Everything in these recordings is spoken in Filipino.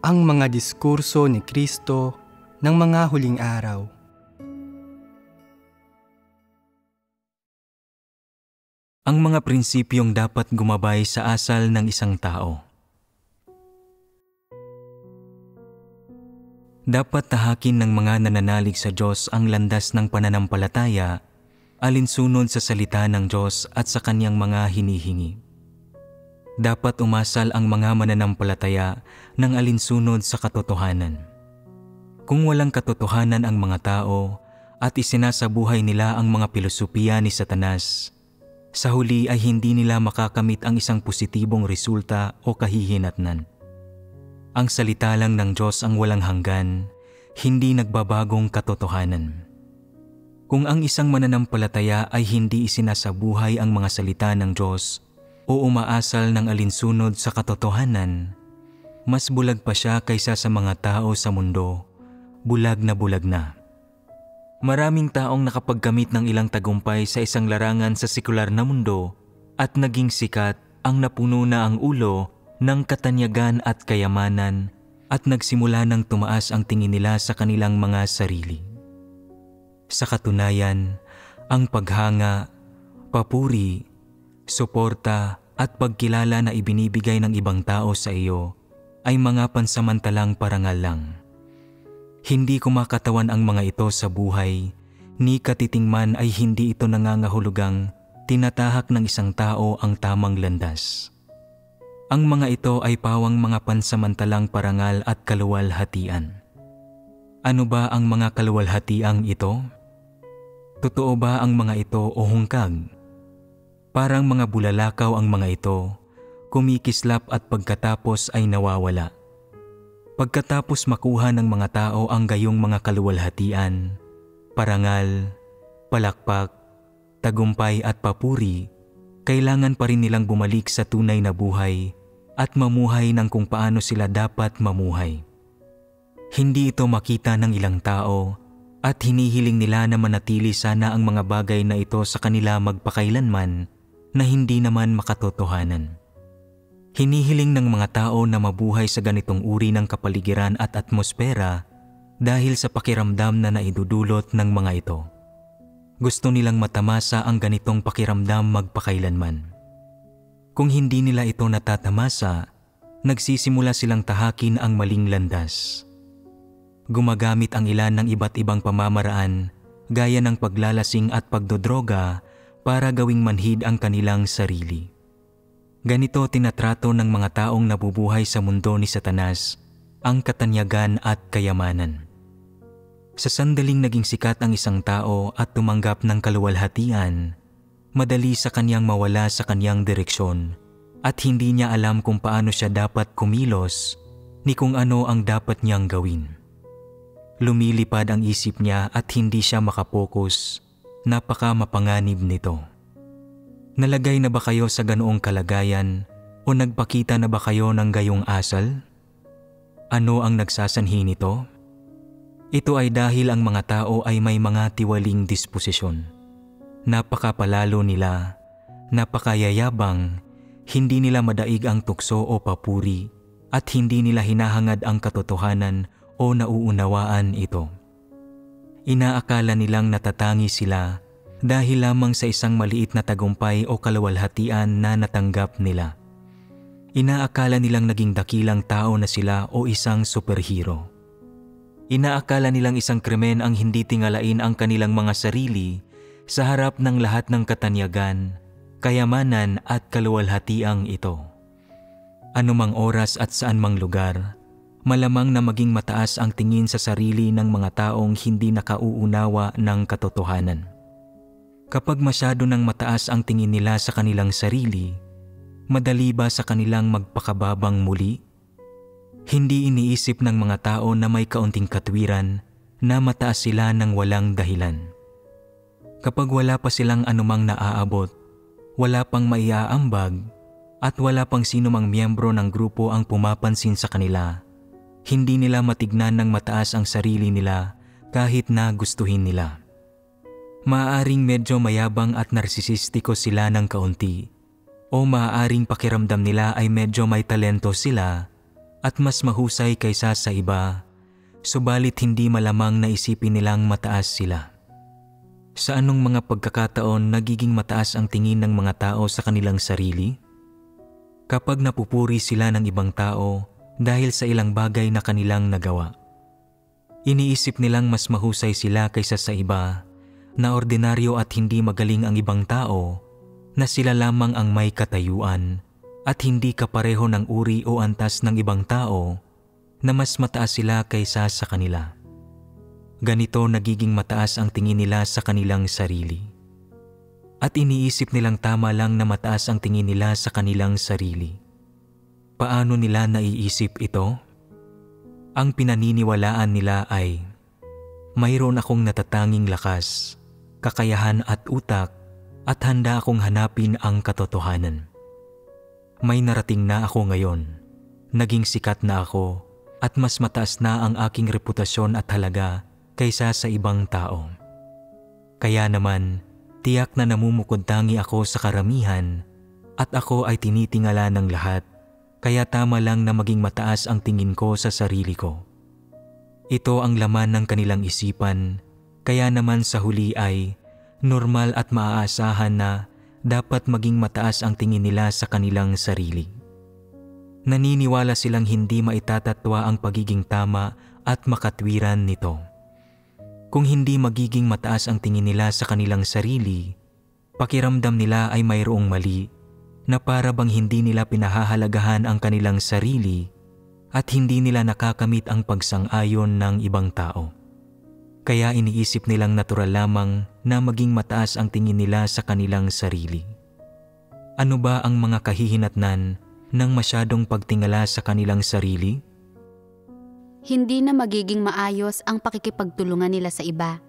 ang mga diskurso ni Kristo ng mga huling araw. Ang mga prinsipyong dapat gumabay sa asal ng isang tao. Dapat tahakin ng mga nananalig sa Diyos ang landas ng pananampalataya, alinsunod sa salita ng Diyos at sa Kanyang mga hinihingi. Dapat umasal ang mga mananampalataya ng alinsunod sa katotohanan. Kung walang katotohanan ang mga tao at isinasabuhay nila ang mga pilosopiya ni Satanas, sa huli ay hindi nila makakamit ang isang positibong resulta o kahihinatnan. Ang salita lang ng Diyos ang walang hanggan, hindi nagbabagong katotohanan. Kung ang isang mananampalataya ay hindi isinasabuhay ang mga salita ng Diyos o umaasal ng alinsunod sa katotohanan, mas bulag pa siya kaysa sa mga tao sa mundo, bulag na. Maraming taong nakapagkamit ng ilang tagumpay sa isang larangan sa sekular na mundo at naging sikat ang napuno na ang ulo ng katanyagan at kayamanan at nagsimula ng tumaas ang tingin nila sa kanilang mga sarili. Sa katunayan, ang paghanga, papuri, suporta at pagkilala na ibinibigay ng ibang tao sa iyo ay mga pansamantalang parangal lang. Hindi kumakatawan ang mga ito sa buhay, ni katitingman ay hindi ito nangangahulugang tinatahak ng isang tao ang tamang landas. Ang mga ito ay pawang mga pansamantalang parangal at kaluwalhatian. Ano ba ang mga kaluwalhatiang ito? Totoo ba ang mga ito o hungkag? Parang mga bulalakaw ang mga ito, kumikislap at pagkatapos ay nawawala. Pagkatapos makuha ng mga tao ang gayong mga kaluwalhatian, parangal, palakpak, tagumpay at papuri, kailangan pa rin nilang bumalik sa tunay na buhay at mamuhay ng kung paano sila dapat mamuhay. Hindi ito makita ng ilang tao at hinihiling nila na manatili sana ang mga bagay na ito sa kanila magpakailanman na hindi naman makatotohanan. Hinihiling ng mga tao na mabuhay sa ganitong uri ng kapaligiran at atmosfera dahil sa pakiramdam na naidudulot ng mga ito. Gusto nilang matamasa ang ganitong pakiramdam magpakailanman. Kung hindi nila ito natatamasa, nagsisimula silang tahakin ang maling landas. Gumagamit ang ilan ng iba't ibang pamamaraan gaya ng paglalasing at pagdodroga para gawing manhid ang kanilang sarili. Ganito tinatrato ng mga taong nabubuhay sa mundo ni Satanas ang katanyagan at kayamanan. Sa sandaling naging sikat ang isang tao at tumanggap ng kaluwalhatian, madali sa kanyang mawala sa kanyang direksyon at hindi niya alam kung paano siya dapat kumilos ni kung ano ang dapat niyang gawin. Lumilipad ang isip niya at hindi siya makapokus. Napaka mapanganib nito. Nalagay na ba kayo sa ganoong kalagayan o nagpakita na ba kayo ng gayong asal? Ano ang nagsasanhi nito? Ito ay dahil ang mga tao ay may mga tiwaling disposisyon. Napakapalalo nila, napakayayabang, hindi nila madaig ang tukso o papuri at hindi nila hinahangad ang katotohanan o nauunawaan ito. Inaakala nilang natatangi sila dahil lamang sa isang maliit na tagumpay o kaluwalhatian na natanggap nila. Inaakala nilang naging dakilang tao na sila o isang superhero. Inaakala nilang isang krimen ang hindi tingalain ang kanilang mga sarili sa harap ng lahat ng katanyagan, kayamanan at kaluwalhatiang ito. Anumang oras at saan mang lugar, malamang na maging mataas ang tingin sa sarili ng mga taong hindi nakauunawa ng katotohanan. Kapag masyado nang mataas ang tingin nila sa kanilang sarili, madali ba sa kanilang magpakababang muli? Hindi iniisip ng mga tao na may kaunting katwiran na mataas sila ng walang dahilan. Kapag wala pa silang anumang naaabot, wala pang maiaambag, at wala pang sinumang miyembro ng grupo ang pumapansin sa kanila, hindi nila matignan ng mataas ang sarili nila kahit na gustuhin nila. Maaaring medyo mayabang at narsisistiko sila ng kaunti, o maaaring pakiramdam nila ay medyo may talento sila at mas mahusay kaysa sa iba, subalit hindi malamang na isipin nilang mataas sila. Sa anong mga pagkakataon nagiging mataas ang tingin ng mga tao sa kanilang sarili? Kapag napupuri sila ng ibang tao dahil sa ilang bagay na kanilang nagawa. Iniisip nilang mas mahusay sila kaysa sa iba, na ordinaryo at hindi magaling ang ibang tao, na sila lamang ang may katayuan at hindi kapareho ng uri o antas ng ibang tao na mas mataas sila kaysa sa kanila. Ganito nagiging mataas ang tingin nila sa kanilang sarili. At iniisip nilang tama lang na mataas ang tingin nila sa kanilang sarili. Paano nila naiisip ito? Ang pinaniniwalaan nila ay, mayroon akong natatanging lakas, kakayahan at utak at handa akong hanapin ang katotohanan. May narating na ako ngayon, naging sikat na ako at mas mataas na ang aking reputasyon at halaga kaysa sa ibang tao. Kaya naman, tiyak na namumukod-tangi ako sa karamihan at ako ay tinitingala ng lahat, kaya tama lang na maging mataas ang tingin ko sa sarili ko. Ito ang laman ng kanilang isipan, kaya naman sa huli ay normal at maaasahan na dapat maging mataas ang tingin nila sa kanilang sarili. Naniniwala silang hindi maitatatwa ang pagiging tama at makatwiran nito. Kung hindi magiging mataas ang tingin nila sa kanilang sarili, pakiramdam nila ay mayroong mali na para bang hindi nila pinahahalagahan ang kanilang sarili at hindi nila nakakamit ang pagsang-ayon ng ibang tao. Kaya iniisip nilang natural lamang na maging mataas ang tingin nila sa kanilang sarili. Ano ba ang mga kahihinatnan ng masyadong pagtingala sa kanilang sarili? Hindi na magiging maayos ang pakikipagtulungan nila sa iba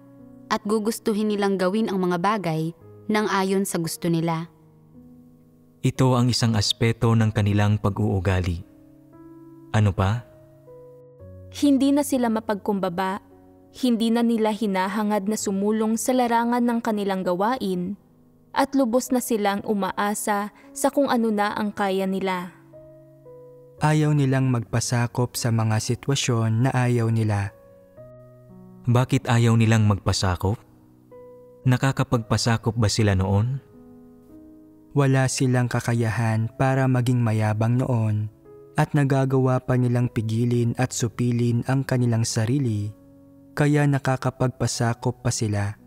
at gugustuhin nilang gawin ang mga bagay nang ayon sa gusto nila. Ito ang isang aspeto ng kanilang pag-uugali. Ano pa? Hindi na sila mapagkumbaba. Hindi na nila hinahangad na sumulong sa larangan ng kanilang gawain at lubos na silang umaasa sa kung ano na ang kaya nila. Ayaw nilang magpasakop sa mga sitwasyon na ayaw nila. Bakit ayaw nilang magpasakop? Nakakapagpasakop ba sila noon? Wala silang kakayahan para maging mayabang noon at nagagawa pa nilang pigilin at supilin ang kanilang sarili. Kaya nakakapagpasakop pa sila.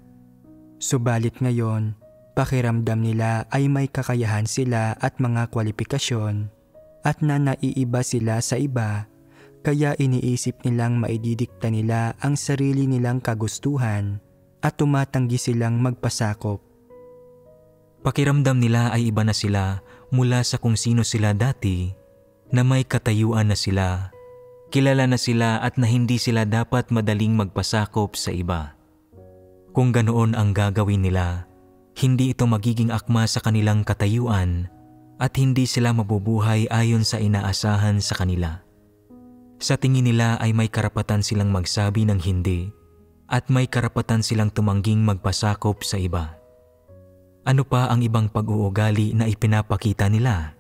Subalit ngayon, pakiramdam nila ay may kakayahan sila at mga kwalifikasyon at na naiiba sila sa iba, kaya iniisip nilang maididikta nila ang sarili nilang kagustuhan at tumatanggi silang magpasakop. Pakiramdam nila ay iba na sila mula sa kung sino sila dati, na may katayuan na sila. Kilala na sila at na hindi sila dapat madaling magpasakop sa iba. Kung ganoon ang gagawin nila, hindi ito magiging akma sa kanilang katayuan at hindi sila mabubuhay ayon sa inaasahan sa kanila. Sa tingin nila ay may karapatan silang magsabi ng hindi at may karapatan silang tumangging magpasakop sa iba. Ano pa ang ibang pag-uugali na ipinapakita nila?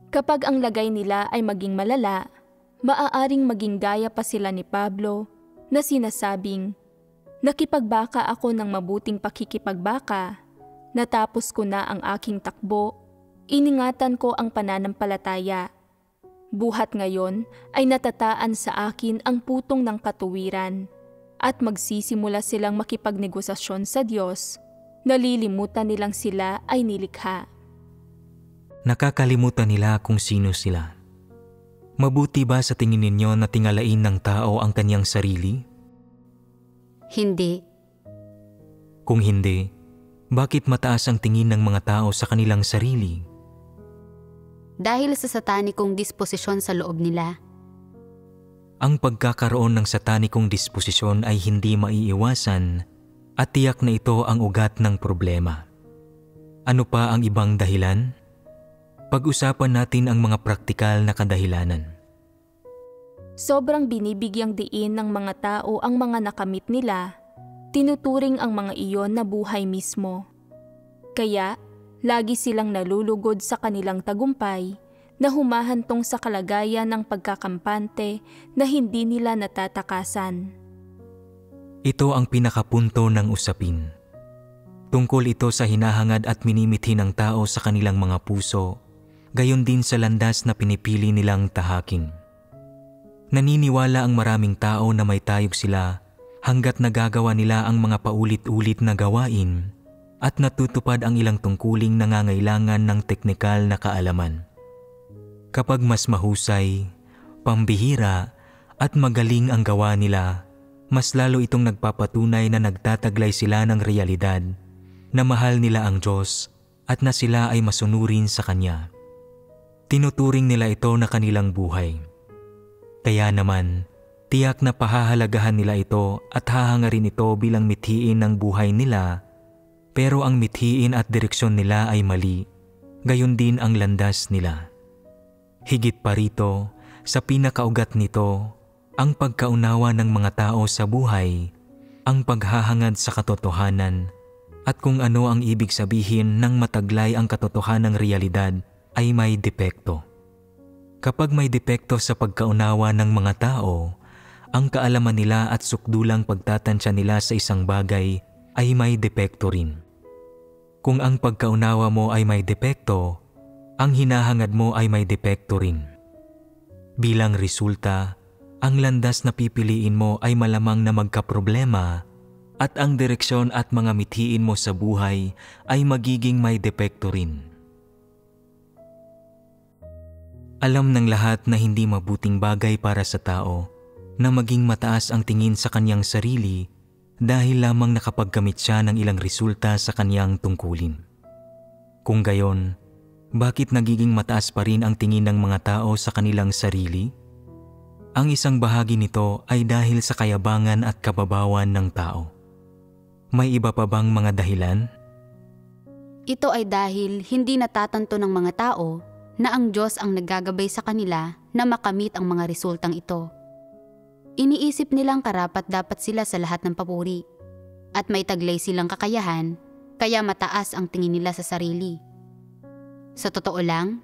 Kapag ang lagay nila ay maging malala, maaaring maging gaya pa sila ni Pablo na sinasabing, "Nakipagbaka ako ng mabuting pakikipagbaka, natapos ko na ang aking takbo, iningatan ko ang pananampalataya. Buhat ngayon ay natataan sa akin ang putong ng katuwiran." At magsisimula silang makipagnegosasyon sa Diyos, nalilimutan nilang sila ay nilikha. Nakakalimutan nila kung sino sila. Mabuti ba sa tingin ninyo na tingalain ng tao ang kanyang sarili? Hindi. Kung hindi, bakit mataas ang tingin ng mga tao sa kanilang sarili? Dahil sa satanikong disposisyon sa loob nila. Ang pagkakaroon ng satanikong disposisyon ay hindi maiiwasan at tiyak na ito ang ugat ng problema. Ano pa ang ibang dahilan? Pag-usapan natin ang mga praktikal na kadahilanan. Sobrang binibigyang diin ng mga tao ang mga nakamit nila, tinuturing ang mga iyon na buhay mismo. Kaya, lagi silang nalulugod sa kanilang tagumpay na humahantong sa kalagayan ng pagkakampante na hindi nila natatakasan. Ito ang pinakapunto ng usapin. Tungkol ito sa hinahangad at minimithi ng tao sa kanilang mga puso, gayon din sa landas na pinipili nilang tahakin. Naniniwala ang maraming tao na may tayog sila hanggat nagagawa nila ang mga paulit-ulit na gawain at natutupad ang ilang tungkuling nangangailangan ng teknikal na kaalaman. Kapag mas mahusay, pambihira at magaling ang gawa nila, mas lalo itong nagpapatunay na nagtataglay sila ng realidad na mahal nila ang Diyos at na sila ay masunurin sa Kanya. Tinuturing nila ito na kanilang buhay. Kaya naman, tiyak na pahahalagahan nila ito at hahangarin ito bilang mithiin ng buhay nila, pero ang mithiin at direksyon nila ay mali, gayon din ang landas nila. Higit pa rito, sa pinakaugat nito, ang pagkaunawa ng mga tao sa buhay, ang paghahangad sa katotohanan, at kung ano ang ibig sabihin ng mataglay ang katotohanang realidad ay may depekto. Kapag may depekto sa pagkaunawa ng mga tao, ang kaalaman nila at sukdulang pagtatansya nila sa isang bagay ay may depekto rin. Kung ang pagkaunawa mo ay may depekto, ang hinahangad mo ay may depekto rin. Bilang resulta, ang landas na pipiliin mo ay malamang na magkaproblema at ang direksyon at mga mithiin mo sa buhay ay magiging may depekto rin. Alam ng lahat na hindi mabuting bagay para sa tao na maging mataas ang tingin sa kanyang sarili dahil lamang nakapagkamit siya ng ilang resulta sa kanyang tungkulin. Kung gayon, bakit nagiging mataas pa rin ang tingin ng mga tao sa kanilang sarili? Ang isang bahagi nito ay dahil sa kayabangan at kababawan ng tao. May iba pa bang mga dahilan? Ito ay dahil hindi natatanto ng mga tao na ang Diyos ang naggagabay sa kanila na makamit ang mga resultang ito. Iniisip nilang karapat-dapat sila sa lahat ng papuri at may taglay silang kakayahan kaya mataas ang tingin nila sa sarili. Sa totoo lang,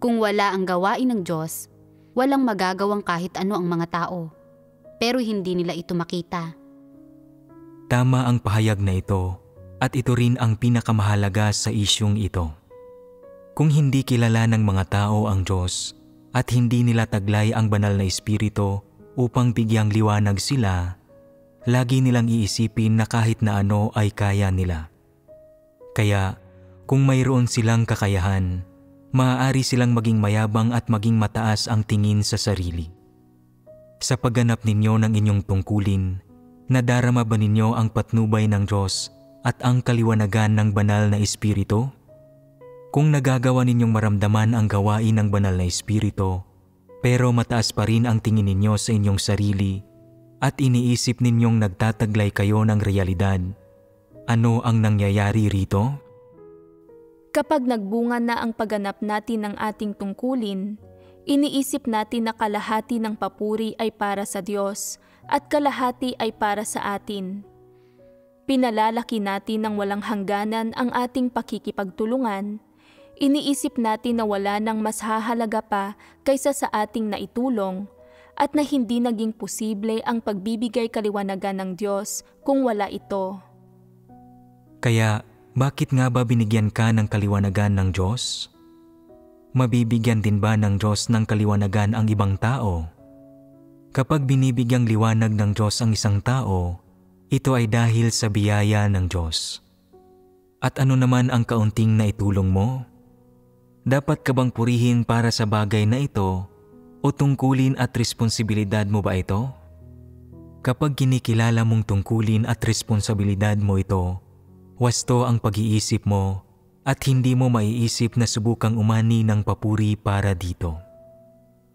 kung wala ang gawain ng Diyos, walang magagawang kahit ano ang mga tao, pero hindi nila ito makita. Tama ang pahayag na ito at ito rin ang pinakamahalaga sa isyung ito. Kung hindi kilala ng mga tao ang Diyos at hindi nila taglay ang banal na Espiritu upang bigyang liwanag sila, lagi nilang iisipin na kahit na ano ay kaya nila. Kaya, kung mayroon silang kakayahan, maaari silang maging mayabang at maging mataas ang tingin sa sarili. Sa pagganap ninyo ng inyong tungkulin, nadarama ba ninyo ang patnubay ng Diyos at ang kaliwanagan ng banal na Espiritu? Kung nagagawa ninyong maramdaman ang gawain ng banal na Espiritu, pero mataas pa rin ang tingin ninyo sa inyong sarili at iniisip ninyong nagtataglay kayo ng realidad, ano ang nangyayari rito? Kapag nagbunga na ang pagganap natin ng ating tungkulin, iniisip natin na kalahati ng papuri ay para sa Diyos at kalahati ay para sa atin. Pinalalaki natin ng walang hangganan ang ating pakikipagtulungan. Iniisip natin na wala nang mas hahalaga pa kaysa sa ating naitulong at na hindi naging posible ang pagbibigay kaliwanagan ng Diyos kung wala ito. Kaya, bakit nga ba binigyan ka ng kaliwanagan ng Diyos? Mabibigyan din ba ng Diyos ng kaliwanagan ang ibang tao? Kapag binibigyang liwanag ng Diyos ang isang tao, ito ay dahil sa biyaya ng Diyos. At ano naman ang kaunting na itulong mo? Dapat ka bang purihin para sa bagay na ito o tungkulin at responsibilidad mo ba ito? Kapag kinikilala mong tungkulin at responsibilidad mo ito, wasto ang pag-iisip mo at hindi mo maiisip na subukang umani ng papuri para dito.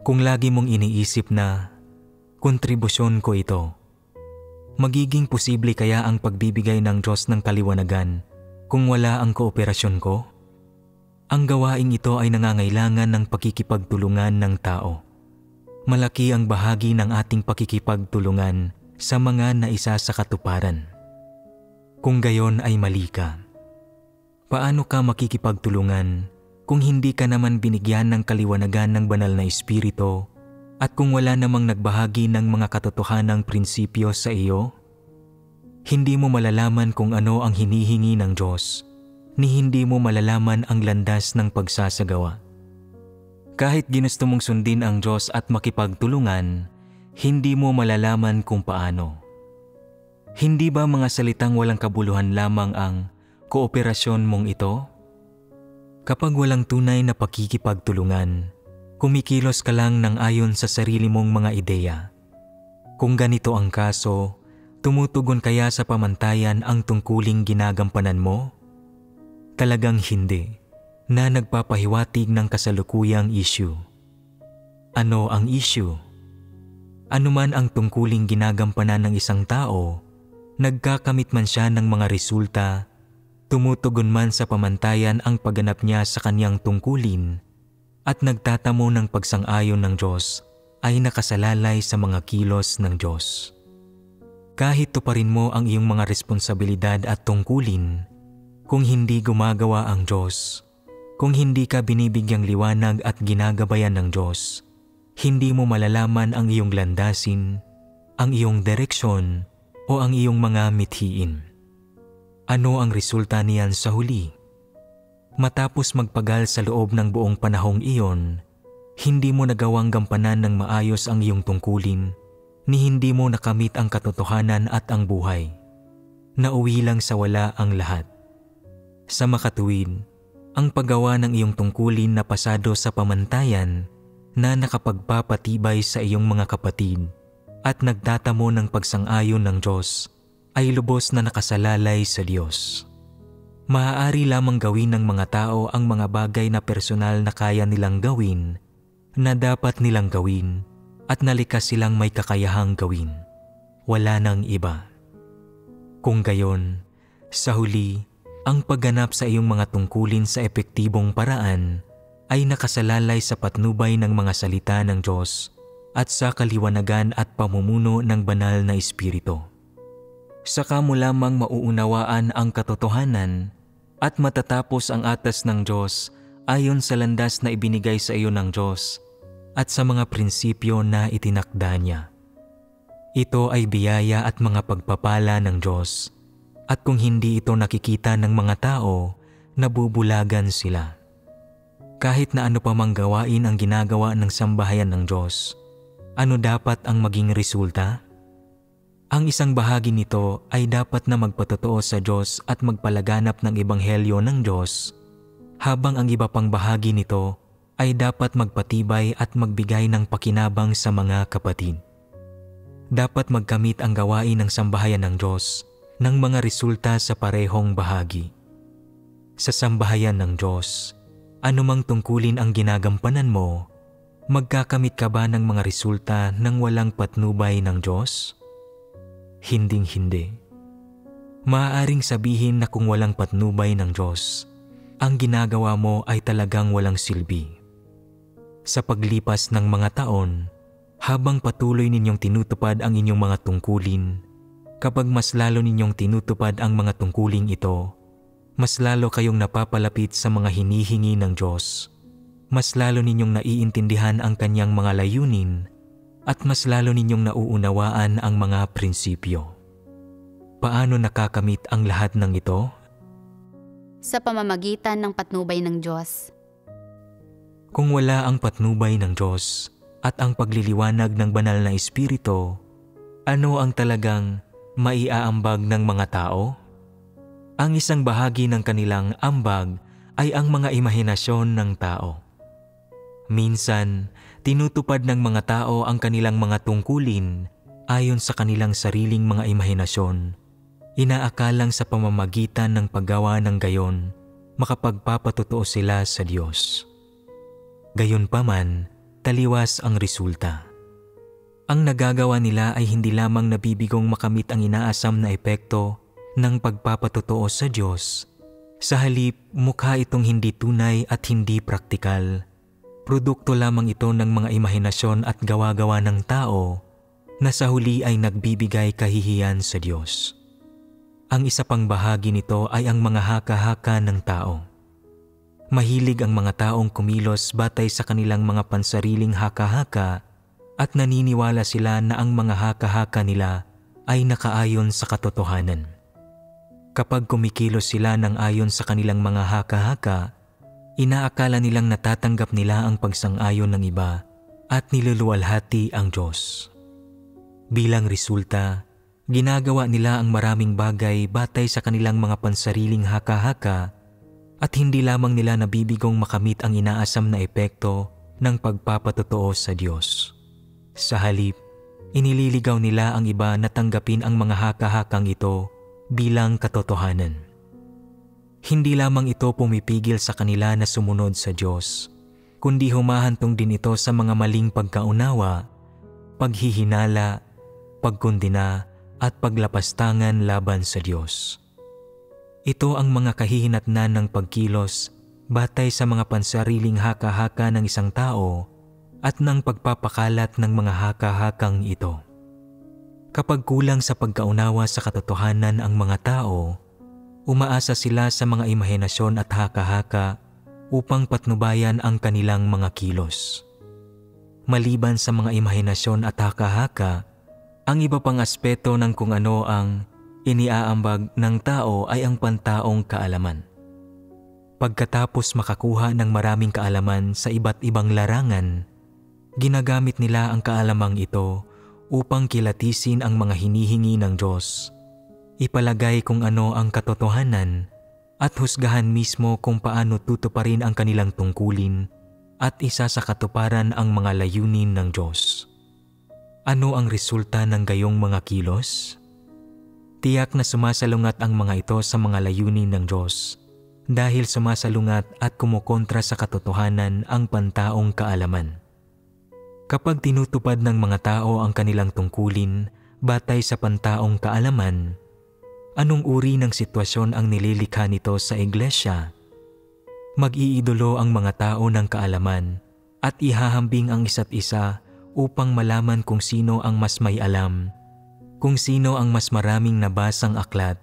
Kung lagi mong iniisip na, kontribusyon ko ito, magiging posible kaya ang pagbibigay ng Diyos ng kaliwanagan kung wala ang kooperasyon ko? Ang gawaing ito ay nangangailangan ng pakikipagtulungan ng tao. Malaki ang bahagi ng ating pakikipagtulungan sa mga naisa sa katuparan. Kung gayon ay mali ka. Paano ka makikipagtulungan kung hindi ka naman binigyan ng kaliwanagan ng banal na espiritu at kung wala namang nagbahagi ng mga katotohanang prinsipyo sa iyo? Hindi mo malalaman kung ano ang hinihingi ng Diyos, ni hindi mo malalaman ang landas ng pagsasagawa. Kahit ginusto mong sundin ang Diyos at makipagtulungan, hindi mo malalaman kung paano. Hindi ba mga salitang walang kabuluhan lamang ang kooperasyon mong ito? Kapag walang tunay na pakikipagtulungan, kumikilos ka lang ng ayon sa sarili mong mga ideya. Kung ganito ang kaso, tumutugon kaya sa pamantayan ang tungkuling ginagampanan mo? Talagang hindi, na nagpapahiwatig ng kasalukuyang issue. Ano ang issue? Ano man ang tungkuling ginagampanan ng isang tao, nagkakamit man siya ng mga resulta, tumutugon man sa pamantayan ang pagganap niya sa kanyang tungkulin, at nagtatamo ng pagsang-ayon ng Diyos ay nakasalalay sa mga kilos ng Diyos. Kahit tuparin mo ang iyong mga responsibilidad at tungkulin, kung hindi gumagawa ang Diyos, kung hindi ka binibigyang liwanag at ginagabayan ng Diyos, hindi mo malalaman ang iyong landasin, ang iyong direksyon o ang iyong mga mithiin. Ano ang resulta niyan sa huli? Matapos magpagal sa loob ng buong panahong iyon, hindi mo nagawang gampanan ng maayos ang iyong tungkulin, ni hindi mo nakamit ang katotohanan at ang buhay. Nauwi lang sa wala ang lahat. Sa makatuwid, ang paggawa ng iyong tungkulin na pasado sa pamantayan na nakapagpapatibay sa iyong mga kapatid at nagtatamo ng pagsang-ayon ng Diyos ay lubos na nakasalalay sa Diyos. Maaari lamang gawin ng mga tao ang mga bagay na personal na kaya nilang gawin, na dapat nilang gawin, at nalikas silang may kakayahang gawin. Wala nang iba. Kung gayon, sa huli, ang pagganap sa iyong mga tungkulin sa epektibong paraan ay nakasalalay sa patnubay ng mga salita ng Diyos at sa kaliwanagan at pamumuno ng banal na espiritu. Saka mo lamang mauunawaan ang katotohanan at matatapos ang atas ng Diyos ayon sa landas na ibinigay sa iyo ng Diyos at sa mga prinsipyo na itinakda niya. Ito ay biyaya at mga pagpapala ng Diyos, at kung hindi ito nakikita ng mga tao, nabubulagan sila. Kahit na ano pa mang gawain ang ginagawa ng sambahayan ng Diyos, ano dapat ang maging resulta? Ang isang bahagi nito ay dapat na magpatotoo sa Diyos at magpalaganap ng ebanghelyo ng Diyos, habang ang iba pang bahagi nito ay dapat magpatibay at magbigay ng pakinabang sa mga kapatid. Dapat magkamit ang gawain ng sambahayan ng Diyos ng mga resulta sa parehong bahagi. Sa sambahayan ng Diyos, anumang tungkulin ang ginagampanan mo, magkakamit ka ba ng mga resulta ng walang patnubay ng Diyos? Hinding-hindi. Maaaring sabihin na kung walang patnubay ng Diyos, ang ginagawa mo ay talagang walang silbi. Sa paglipas ng mga taon, habang patuloy ninyong tinutupad ang inyong mga tungkulin, kapag mas lalo ninyong tinutupad ang mga tungkuling ito, mas lalo kayong napapalapit sa mga hinihingi ng Diyos, mas lalo ninyong naiintindihan ang kanyang mga layunin, at mas lalo ninyong nauunawaan ang mga prinsipyo. Paano nakakamit ang lahat ng ito? Sa pamamagitan ng patnubay ng Diyos. Kung wala ang patnubay ng Diyos at ang pagliliwanag ng banal na espiritu, ano ang talagang maiaambag ng mga tao? Ang isang bahagi ng kanilang ambag ay ang mga imahinasyon ng tao. Minsan, tinutupad ng mga tao ang kanilang mga tungkulin ayon sa kanilang sariling mga imahinasyon. Inaakalang sa pamamagitan ng paggawa ng gayon, makapagpapatotoo sila sa Diyos. Gayunpaman, taliwas ang resulta. Ang nagagawa nila ay hindi lamang nabibigong makamit ang inaasam na epekto ng pagpapatotoo sa Diyos. Sa halip, mukha itong hindi tunay at hindi praktikal. Produkto lamang ito ng mga imahinasyon at gawa-gawa ng tao na sa huli ay nagbibigay kahihiyan sa Diyos. Ang isa pang bahagi nito ay ang mga haka-haka ng tao. Mahilig ang mga taong kumilos batay sa kanilang mga pansariling haka-haka at naniniwala sila na ang mga haka-haka nila ay nakaayon sa katotohanan. Kapag kumikilos sila ng ayon sa kanilang mga haka-haka, inaakala nilang natatanggap nila ang pagsang-ayon ng iba at niluluwalhati ang Diyos. Bilang resulta, ginagawa nila ang maraming bagay batay sa kanilang mga pansariling haka-haka at hindi lamang nila nabibigong makamit ang inaasam na epekto ng pagpapatotoo sa Diyos. Sa halip, inililigaw nila ang iba na tanggapin ang mga haka-hakang ito bilang katotohanan. Hindi lamang ito pumipigil sa kanila na sumunod sa Diyos, kundi humahantong din ito sa mga maling pagkaunawa, paghihinala, pagkundina at paglapastangan laban sa Diyos. Ito ang mga kahihinatnan ng pagkilos batay sa mga pansariling haka-haka ng isang tao at ng pagpapakalat ng mga haka-hakang ito. Kapag kulang sa pagkaunawa sa katotohanan ang mga tao, umaasa sila sa mga imahinasyon at haka-haka upang patnubayan ang kanilang mga kilos. Maliban sa mga imahinasyon at haka-haka, ang iba pang aspeto ng kung ano ang iniaambag ng tao ay ang pantaong kaalaman. Pagkatapos makakuha ng maraming kaalaman sa iba't ibang larangan, ginagamit nila ang kaalamang ito upang kilatisin ang mga hinihingi ng Diyos, ipalagay kung ano ang katotohanan at husgahan mismo kung paano tutuparin ang kanilang tungkulin at isa sa katuparan ang mga layunin ng Diyos. Ano ang resulta ng gayong mga kilos? Tiyak na sumasalungat ang mga ito sa mga layunin ng Diyos dahil sumasalungat at kumukontra sa katotohanan ang pantaong kaalaman. Kapag tinutupad ng mga tao ang kanilang tungkulin batay sa pantaong kaalaman, anong uri ng sitwasyon ang nililikha nito sa iglesia? Mag-iidolo ang mga tao ng kaalaman at ihahambing ang isa't isa upang malaman kung sino ang mas may alam, kung sino ang mas maraming nabasang aklat,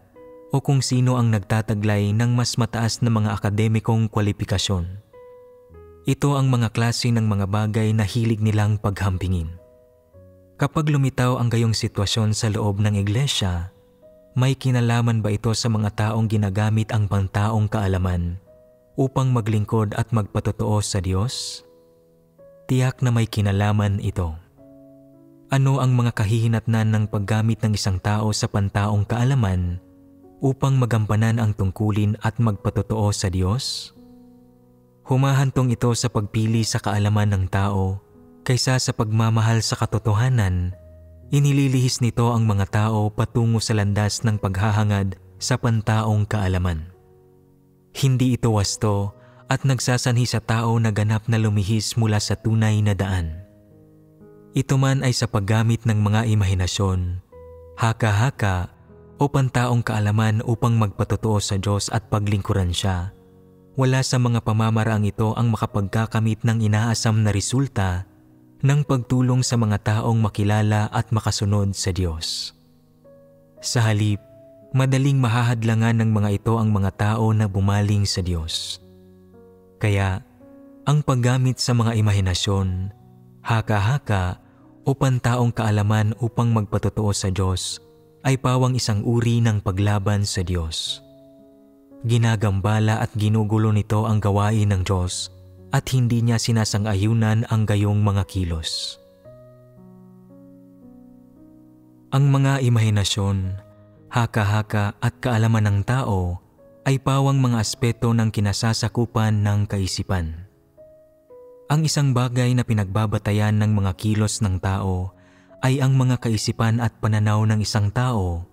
o kung sino ang nagtataglay ng mas mataas na mga akademikong kwalifikasyon. Ito ang mga klase ng mga bagay na hilig nilang paghampingin. Kapag lumitaw ang gayong sitwasyon sa loob ng iglesia, may kinalaman ba ito sa mga taong ginagamit ang pantaong kaalaman upang maglingkod at magpatotoo sa Diyos? Tiyak na may kinalaman ito. Ano ang mga kahihinatnan ng paggamit ng isang tao sa pantaong kaalaman upang magampanan ang tungkulin at magpatotoo sa Diyos? Humahantong ito sa pagpili sa kaalaman ng tao kaysa sa pagmamahal sa katotohanan. Inililihis nito ang mga tao patungo sa landas ng paghahangad sa pantaong kaalaman. Hindi ito wasto at nagsasanhi sa tao na ganap na lumihis mula sa tunay na daan. Ito man ay sa paggamit ng mga imahinasyon, haka-haka o pantaong kaalaman upang magpatotoo sa Diyos at paglingkuran siya. Wala sa mga pamamaraang ito ang makapagkakamit ng inaasam na resulta ng pagtulong sa mga taong makilala at makasunod sa Diyos. Sa halip, madaling mahahadlangan ng mga ito ang mga tao na bumaling sa Diyos. Kaya, ang paggamit sa mga imahinasyon, haka-haka o pantaong kaalaman upang magpatotoo sa Diyos ay pawang isang uri ng paglaban sa Diyos. Ginagambala at ginugulo nito ang gawain ng Diyos at hindi niya sinasang-ayunan ang gayong mga kilos. Ang mga imahinasyon, haka-haka at kaalaman ng tao ay pawang mga aspeto ng kinasasakupan ng kaisipan. Ang isang bagay na pinagbabatayan ng mga kilos ng tao ay ang mga kaisipan at pananaw ng isang tao,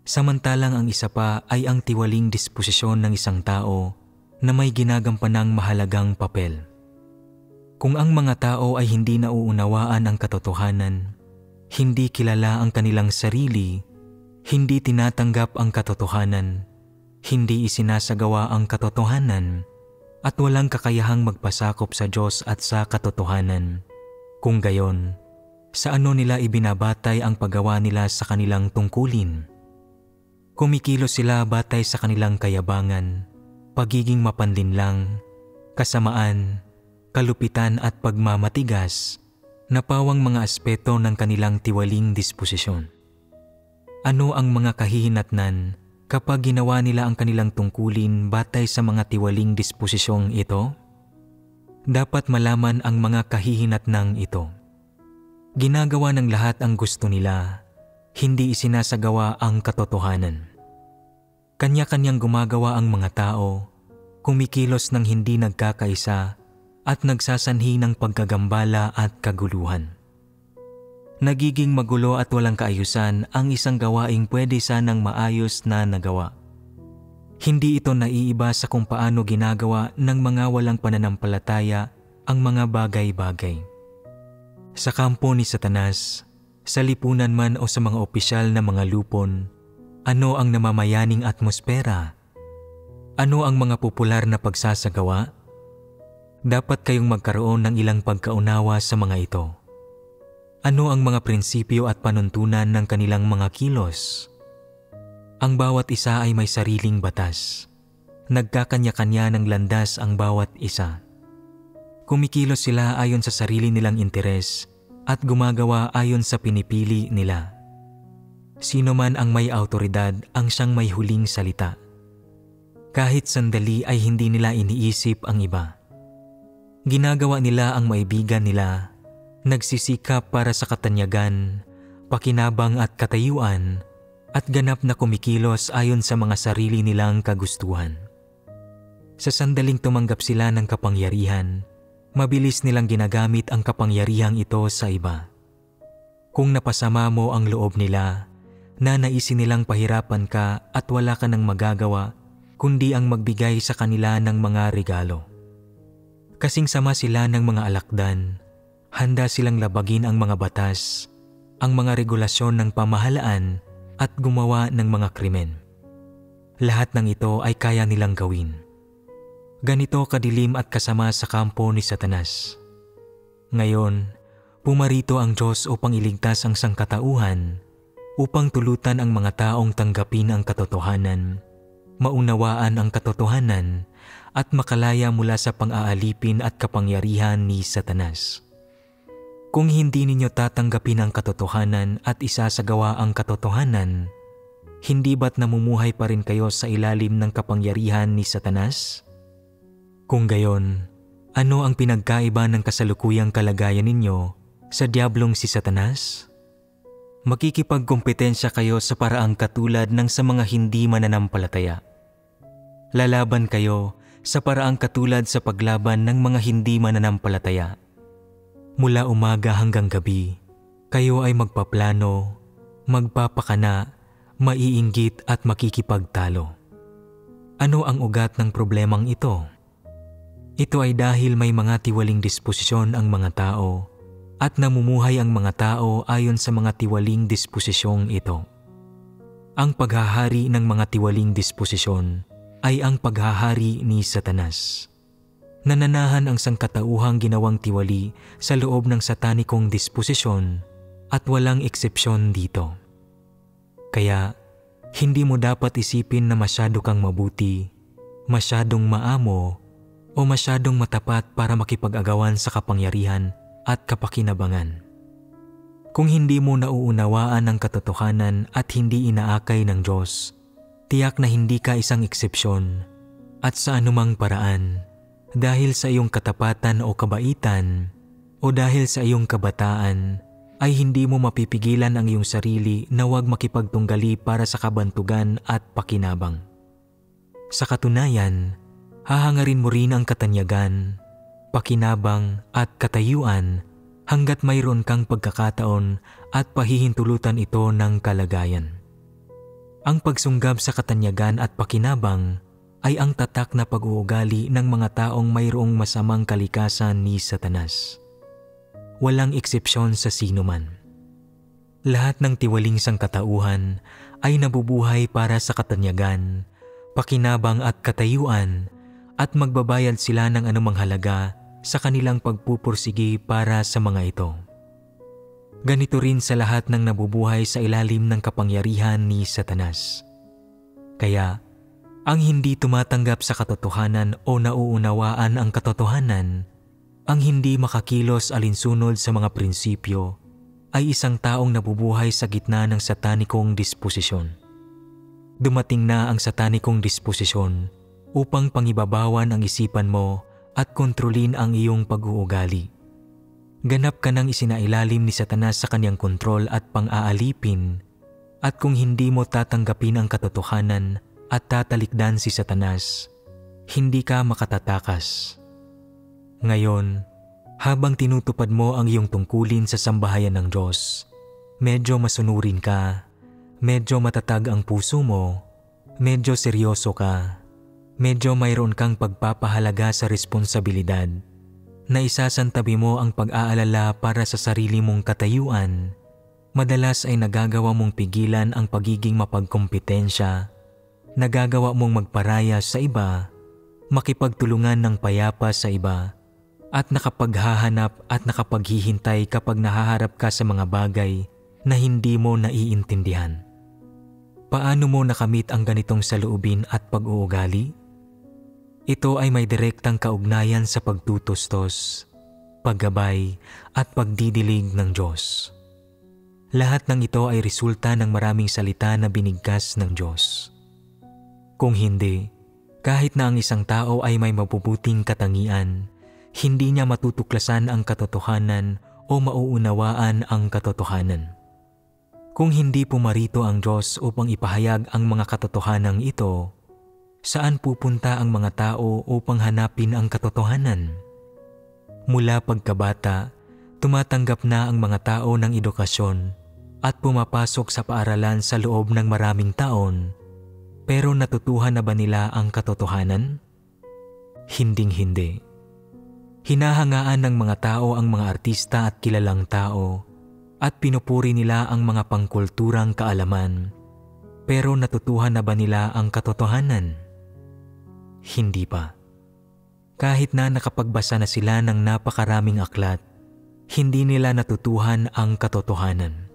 samantalang ang isa pa ay ang tiwaling disposisyon ng isang tao na may ginagampanang mahalagang papel. Kung ang mga tao ay hindi nauunawaan ang katotohanan, hindi kilala ang kanilang sarili, hindi tinatanggap ang katotohanan, hindi isinasagawa ang katotohanan, at walang kakayahang magpasakop sa Diyos at sa katotohanan, kung gayon, sa ano nila ibinabatay ang paggawa nila sa kanilang tungkulin? Kumikilos sila batay sa kanilang kayabangan, pagiging mapanlinlang, kasamaan, kalupitan at pagmamatigas na pawang mga aspeto ng kanilang tiwaling disposisyon. Ano ang mga kahihinatnan kapag ginawa nila ang kanilang tungkulin batay sa mga tiwaling disposisyong ito? Dapat malaman ang mga kahihinatnang ito. Ginagawa ng lahat ang gusto nila, hindi isinasagawa ang katotohanan. Kanya-kanyang gumagawa ang mga tao, kumikilos ng hindi nagkakaisa at nagsasanhi ng pagkagambala at kaguluhan. Nagiging magulo at walang kaayusan ang isang gawaing pwede sanang maayos na nagawa. Hindi ito naiiba sa kung paano ginagawa ng mga walang pananampalataya ang mga bagay-bagay. Sa kampo ni Satanas, sa lipunan man o sa mga opisyal na mga lupon, ano ang namamayaning atmosfera? Ano ang mga popular na pagsasagawa? Dapat kayong magkaroon ng ilang pagkaunawa sa mga ito. Ano ang mga prinsipyo at panuntunan ng kanilang mga kilos? Ang bawat isa ay may sariling batas. Nagkakanya-kanya ng landas ang bawat isa. Kumikilos sila ayon sa sarili nilang interes at gumagawa ayon sa pinipili nila. Sino man ang may autoridad ang siyang may huling salita. Kahit sandali ay hindi nila iniisip ang iba. Ginagawa nila ang maibigan nila, nagsisikap para sa katanyagan, pakinabang at katayuan, at ganap na kumikilos ayon sa mga sarili nilang kagustuhan. Sa sandaling tumanggap sila ng kapangyarihan, mabilis nilang ginagamit ang kapangyarihang ito sa iba. Kung napasama mo ang loob nila, nanaisin nilang pahirapan ka at wala ka nang magagawa kundi ang magbigay sa kanila ng mga regalo. Kasing sama sila ng mga alakdan, handa silang labagin ang mga batas, ang mga regulasyon ng pamahalaan at gumawa ng mga krimen. Lahat ng ito ay kaya nilang gawin. Ganito kadilim at kasama sa kampo ni Satanas. Ngayon, pumarito ang Diyos upang iligtas ang sangkatauhan, upang tulutan ang mga taong tanggapin ang katotohanan, maunawaan ang katotohanan, at makalaya mula sa pang-aalipin at kapangyarihan ni Satanas. Kung hindi ninyo tatanggapin ang katotohanan at isasagawa ang katotohanan, hindi ba't namumuhay pa rin kayo sa ilalim ng kapangyarihan ni Satanas? Kung gayon, ano ang pinagkaiba ng kasalukuyang kalagayan ninyo sa diablong si Satanas? Makikipagkompetensya kayo sa paraang katulad ng sa mga hindi mananampalataya. Lalaban kayo sa paraang katulad sa paglaban ng mga hindi mananampalataya. Mula umaga hanggang gabi, kayo ay magpaplano, magpapakana, maiinggit at makikipagtalo. Ano ang ugat ng problemang ito? Ito ay dahil may mga tiwaling disposisyon ang mga tao at namumuhay ang mga tao ayon sa mga tiwaling disposisyong ito. Ang paghahari ng mga tiwaling disposisyon ay ang paghahari ni Satanas. Nananahan ang sangkatauhang ginawang tiwali sa loob ng satanikong disposisyon at walang eksepsyon dito. Kaya, hindi mo dapat isipin na masyado kang mabuti, masyadong maamo, o masyadong matapat para makipag-agawan sa kapangyarihan at kapakinabangan. Kung hindi mo nauunawaan ang katotohanan at hindi inaakay ng Diyos, tiyak na hindi ka isang eksepsyon at sa anumang paraan, dahil sa iyong katapatan o kabaitan o dahil sa iyong kabataan, ay hindi mo mapipigilan ang iyong sarili na huwag makipagtunggali para sa kabantugan at pakinabang. Sa katunayan, hahangarin mo rin ang katanyagan, pakinabang at katayuan hanggat mayroon kang pagkakataon at pahihintulutan ito ng kalagayan. Ang pagsunggab sa katanyagan at pakinabang ay ang tatak na pag-uugali ng mga taong mayroong masamang kalikasan ni Satanas. Walang eksepsyon sa sinuman. Lahat ng tiwaling sangkatauhan ay nabubuhay para sa katanyagan, pakinabang at katayuan at magbabayad sila ng anumang halaga sa kanilang pagpupursigi para sa mga ito. Ganito rin sa lahat ng nabubuhay sa ilalim ng kapangyarihan ni Satanas. Kaya, Ang hindi tumatanggap sa katotohanan o nauunawaan ang katotohanan, ang hindi makakilos alinsunod sa mga prinsipyo, ay isang taong nabubuhay sa gitna ng satanikong disposisyon. Dumating na ang satanikong disposisyon upang pangibabawan ang isipan mo at kontrolin ang iyong pag-uugali. Ganap ka nang isinailalim ni Satanas sa kanyang kontrol at pang-aalipin, at kung hindi mo tatanggapin ang katotohanan at tatalikdan si Satanas, hindi ka makatatakas. Ngayon, habang tinutupad mo ang iyong tungkulin sa sambahayan ng Diyos, medyo masunurin ka, medyo matatag ang puso mo, medyo seryoso ka, medyo mayroon kang pagpapahalaga sa responsibilidad, na isasantabi mo ang pag-aalala para sa sarili mong katayuan, madalas ay nagagawa mong pigilan ang pagiging mapagkompetensya, nagagawa mong magparaya sa iba, makipagtulungan ng payapa sa iba, at nakapaghahanap at nakapaghihintay kapag nahaharap ka sa mga bagay na hindi mo naiintindihan. Paano mo nakamit ang ganitong saloobin at pag-uugali? Ito ay may direktang kaugnayan sa pagtutustos, paggabay at pagdidilig ng Diyos. Lahat ng ito ay resulta ng maraming salita na binigkas ng Diyos. Kung hindi, kahit na ang isang tao ay may mabubuting katangian, hindi niya matutuklasan ang katotohanan o mauunawaan ang katotohanan. Kung hindi pumarito ang Diyos upang ipahayag ang mga katotohanan ito, saan pupunta ang mga tao upang hanapin ang katotohanan? Mula pagkabata, tumatanggap na ang mga tao ng edukasyon at pumapasok sa paaralan sa loob ng maraming taon, pero natutuhan na ba nila ang katotohanan? Hinding-hindi. Hinahangaan ng mga tao ang mga artista at kilalang tao at pinupuri nila ang mga pangkulturang kaalaman, pero natutuhan na ba nila ang katotohanan? Hindi pa. Kahit na nakapagbasa na sila ng napakaraming aklat, hindi nila natutuhan ang katotohanan.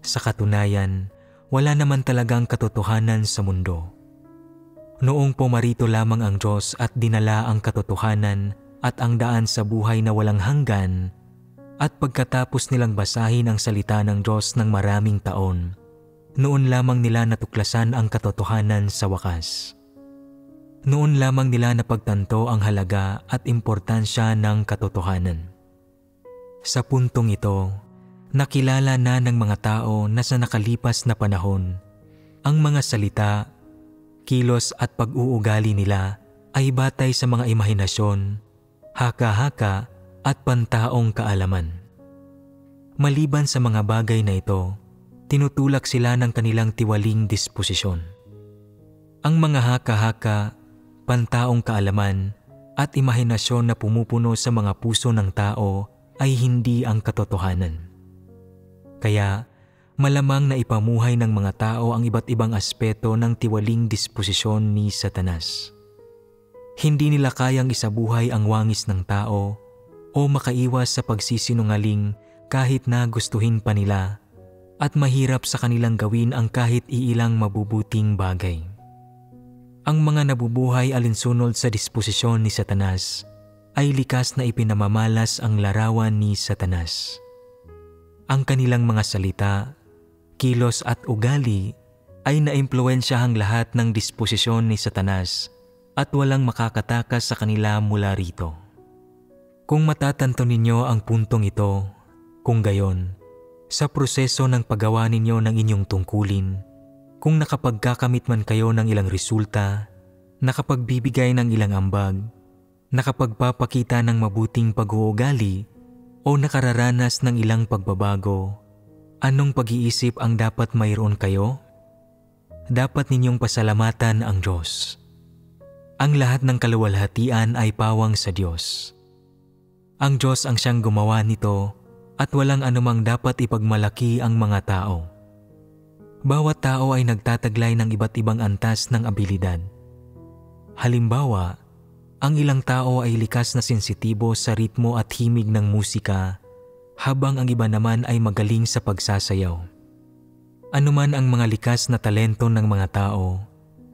Sa katunayan, wala naman talagang katotohanan sa mundo. Noong pumarito lamang ang Diyos at dinala ang katotohanan at ang daan sa buhay na walang hanggan, at pagkatapos nilang basahin ang salita ng Diyos ng maraming taon, noon lamang nila natuklasan ang katotohanan sa wakas. Noon lamang nila napagtanto ang halaga at importansya ng katotohanan. Sa puntong ito, nakilala na ng mga tao na sa nakalipas na panahon, ang mga salita, kilos at pag-uugali nila ay batay sa mga imahinasyon, haka-haka at pantaong kaalaman. Maliban sa mga bagay na ito, tinutulak sila ng kanilang tiwaling disposisyon. Ang mga haka-haka, pantaong kaalaman at imahinasyon na pumupuno sa mga puso ng tao ay hindi ang katotohanan. Kaya, malamang na ipamuhay ng mga tao ang iba't ibang aspeto ng tiwaling disposisyon ni Satanas. Hindi nila kayang isabuhay ang wangis ng tao o makaiwas sa pagsisinungaling kahit na gustuhin pa nila, at mahirap sa kanilang gawin ang kahit iilang mabubuting bagay. Ang mga nabubuhay alinsunod sa disposisyon ni Satanas ay likas na ipinamamalas ang larawan ni Satanas. Ang kanilang mga salita, kilos at ugali ay naimpluwensyahang lahat ng disposisyon ni Satanas at walang makakatakas sa kanila mula rito. Kung matatanto ninyo ang puntong ito, kung gayon, sa proseso ng paggawa ninyo ng inyong tungkulin, kung nakapagkakamit man kayo ng ilang resulta, nakapagbibigay ng ilang ambag, nakapagpapakita ng mabuting pag-uugali, o nakararanas ng ilang pagbabago, anong pag-iisip ang dapat mayroon kayo? Dapat ninyong pasalamatan ang Diyos. Ang lahat ng kaluwalhatian ay pawang sa Diyos. Ang Diyos ang siyang gumawa nito at walang anumang dapat ipagmalaki ang mga tao. Bawat tao ay nagtataglay ng iba't ibang antas ng abilidad. Halimbawa, ang ilang tao ay likas na sensitibo sa ritmo at himig ng musika, habang ang iba naman ay magaling sa pagsasayaw. Anuman ang mga likas na talento ng mga tao,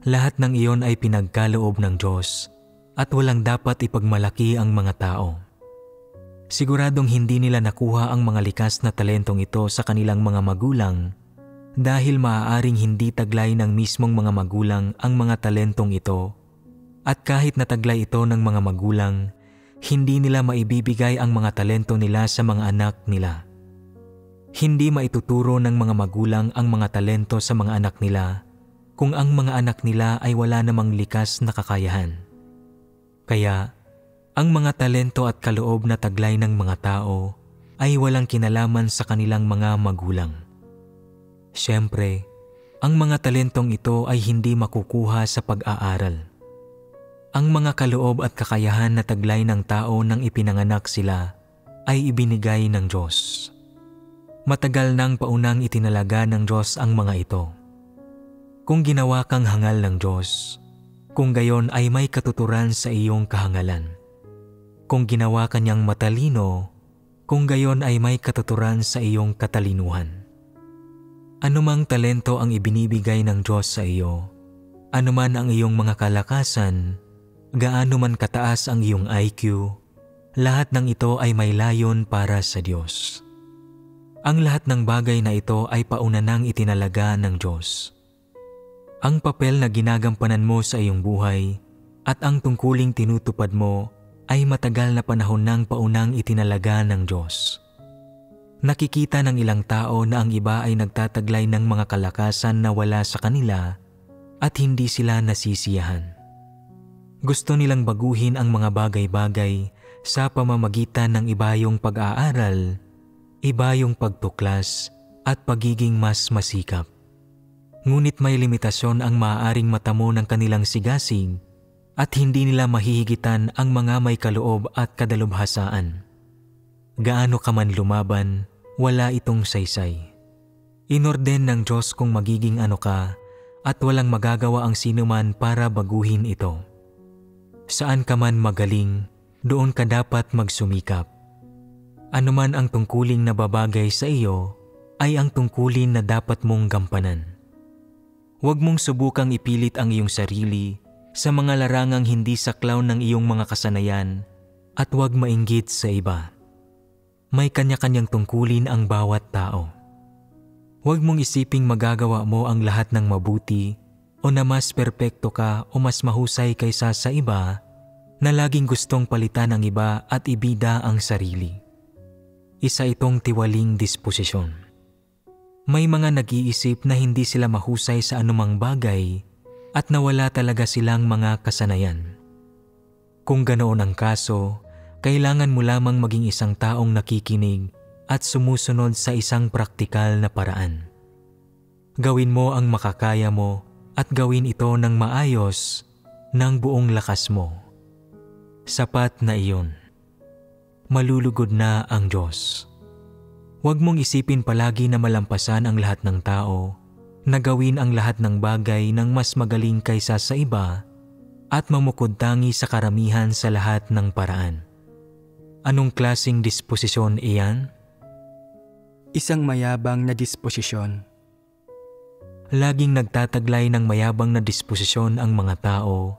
Lahat ng iyon ay pinagkaloob ng Diyos at walang dapat ipagmalaki ang mga tao. Siguradong hindi nila nakuha ang mga likas na talentong ito sa kanilang mga magulang dahil maaaring hindi taglay ng mismong mga magulang ang mga talentong ito, at kahit nataglay ito ng mga magulang, hindi nila maibibigay ang mga talento nila sa mga anak nila. Hindi maituturo ng mga magulang ang mga talento sa mga anak nila kung ang mga anak nila ay wala namang likas na kakayahan. Kaya, ang mga talento at kaloob na taglay ng mga tao ay walang kinalaman sa kanilang mga magulang. Siyempre, ang mga talentong ito ay hindi makukuha sa pag-aaral. Ang mga kaloob at kakayahan na taglay ng tao nang ipinanganak sila ay ibinigay ng Diyos. Matagal nang paunang itinalaga ng Diyos ang mga ito. Kung ginawa kang hangal ng Diyos, kung gayon ay may katuturan sa iyong kahangalan. Kung ginawa ka niyang matalino, kung gayon ay may katuturan sa iyong katalinuhan. Anumang talento ang ibinibigay ng Diyos sa iyo, anuman ang iyong mga kalakasan, gaano man kataas ang iyong IQ, lahat ng ito ay may layon para sa Diyos. Ang lahat ng bagay na ito ay pauna nang itinalaga ng Diyos. Ang papel na ginagampanan mo sa iyong buhay at ang tungkuling tinutupad mo ay matagal na panahon nang paunang itinalaga ng Diyos. Nakikita ng ilang tao na ang iba ay nagtataglay ng mga kalakasan na wala sa kanila at hindi sila nasisiyahan. Gusto nilang baguhin ang mga bagay-bagay sa pamamagitan ng iba yung pag-aaral, iba yung pagtuklas at pagiging mas masikap. Ngunit may limitasyon ang maaaring matamo ng kanilang sigasig at hindi nila mahihigitan ang mga may kaloob at kadalubhasaan. Gaano ka man lumaban, wala itong saysay. Inorden ng Diyos kung magiging ano ka at walang magagawa ang sinuman para baguhin ito. Saan ka man magaling, doon ka dapat magsumikap. Anuman ang tungkuling na babagay sa iyo, ay ang tungkulin na dapat mong gampanan. Huwag mong subukang ipilit ang iyong sarili sa mga larangang hindi saklaw ng iyong mga kasanayan at huwag mainggit sa iba. May kanya-kanyang tungkulin ang bawat tao. Huwag mong isiping magagawa mo ang lahat ng mabuti o na mas perpekto ka o mas mahusay kaysa sa iba na laging gustong palitan ang iba at ibida ang sarili. Isa itong tiwaling disposisyon. May mga nag-iisip na hindi sila mahusay sa anumang bagay at nawala talaga silang mga kasanayan. Kung ganoon ang kaso, kailangan mo lamang maging isang taong nakikinig at sumusunod sa isang praktikal na paraan. Gawin mo ang makakaya mo at gawin ito ng maayos ng buong lakas mo. Sapat na iyon. Malulugod na ang Diyos. Huwag mong isipin palagi na malampasan ang lahat ng tao, na gawin ang lahat ng bagay ng mas magaling kaysa sa iba at mamukod tangi sa karamihan sa lahat ng paraan. Anong klaseng disposisyon iyan? Isang mayabang na disposisyon. Laging nagtataglay ng mayabang na disposisyon ang mga tao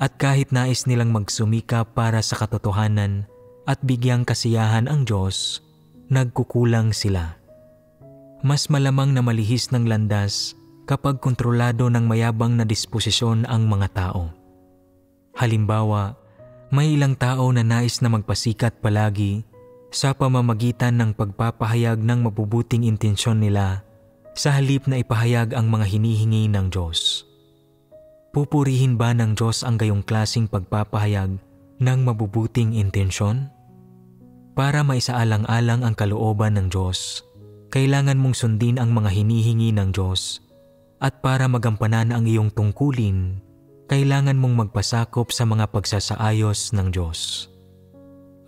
at kahit nais nilang magsumikap para sa katotohanan at bigyang kasiyahan ang Diyos, nagkukulang sila. Mas malamang na malihis ng landas kapag kontrolado ng mayabang na disposisyon ang mga tao. Halimbawa, may ilang tao na nais na magpasikat palagi sa pamamagitan ng pagpapahayag ng mabubuting intensyon nila sa halip na ipahayag ang mga hinihingi ng Diyos. Pupurihin ba ng Diyos ang gayong klaseng pagpapahayag ng mabubuting intensyon? Para maisaalang-alang ang kalooban ng Diyos, kailangan mong sundin ang mga hinihingi ng Diyos at para magampanan ang iyong tungkulin, kailangan mong magpasakop sa mga pagsasaayos ng Diyos.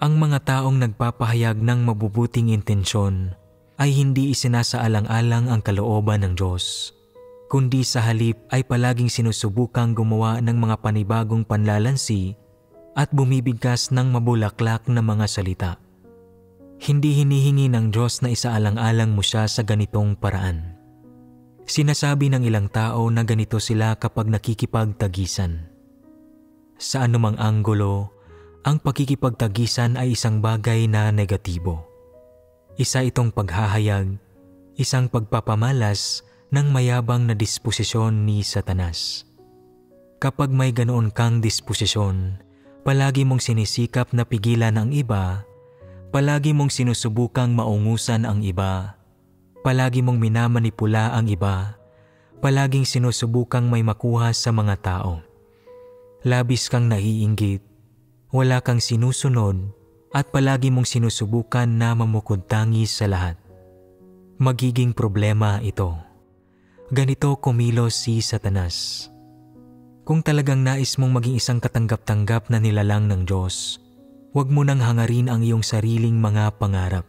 Ang mga taong nagpapahayag ng mabubuting intensyon ay hindi isinasaalang-alang ang kalooban ng Diyos, kundi sa halip ay palaging sinusubukang gumawa ng mga panibagong panlalansi at bumibigkas ng mabulaklak na mga salita. Hindi hinihingi ng Diyos na isaalang-alang mo siya sa ganitong paraan. Sinasabi ng ilang tao na ganito sila kapag nakikipagtagisan. Sa anumang anggulo, ang pakikipagtagisan ay isang bagay na negatibo. Isa itong paghahayag, isang pagpapamalas ng mayabang na disposisyon ni Satanas. Kapag may ganoon kang disposisyon, palagi mong sinisikap na pigilan ang iba, palagi mong sinusubukang maungusan ang iba, palagi mong minamanipula ang iba, palaging sinusubukang may makuha sa mga tao. Labis kang naiinggit, wala kang sinusunod, at palagi mong sinusubukan na mamukod-tangi sa lahat. Magiging problema ito. Ganito kumilos si Satanas. Kung talagang nais mong maging isang katanggap-tanggap na nilalang ng Diyos, huwag mo nang hangarin ang iyong sariling mga pangarap.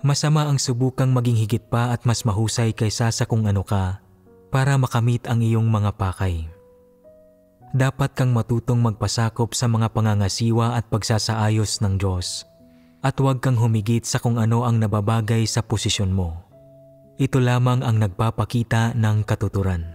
Masama ang subukang maging higit pa at mas mahusay kaysa sa kung ano ka para makamit ang iyong mga pakay. Dapat kang matutong magpasakop sa mga pangangasiwa at pagsasaayos ng Diyos at huwag kang humigit sa kung ano ang nababagay sa posisyon mo. Ito lamang ang nagpapakita ng katuturan.